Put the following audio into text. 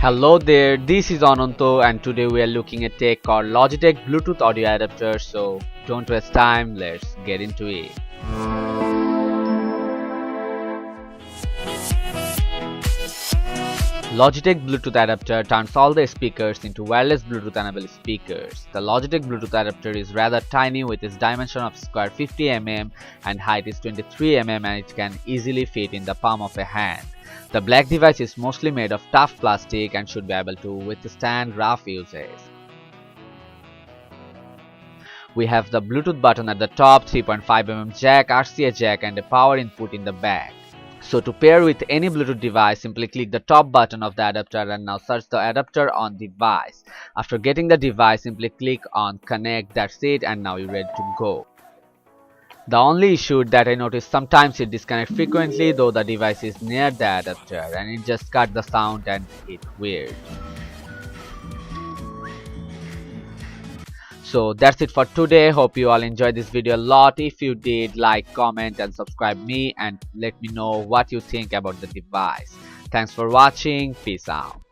Hello there, this is Ananto and today we are looking at tech called Logitech Bluetooth Audio Adapter. So don't waste time, let's get into it. Logitech Bluetooth Adapter turns all the speakers into wireless Bluetooth enabled speakers. The Logitech Bluetooth Adapter is rather tiny with its dimension of square 50 mm and height is 23 mm and it can easily fit in the palm of a hand. The black device is mostly made of tough plastic and should be able to withstand rough usage. We have the Bluetooth button at the top, 3.5 mm jack, RCA jack and a power input in the back. So to pair with any Bluetooth device, simply click the top button of the adapter and now search the adapter on device. After getting the device, simply click on connect, that's it, and now you're ready to go. The only issue that I noticed, sometimes it disconnects frequently though the device is near the adapter and it just cuts the sound and it's weird. So that's it for today. Hope you all enjoyed this video a lot. If you did, like, comment and subscribe me and let me know what you think about the device. Thanks for watching. Peace out.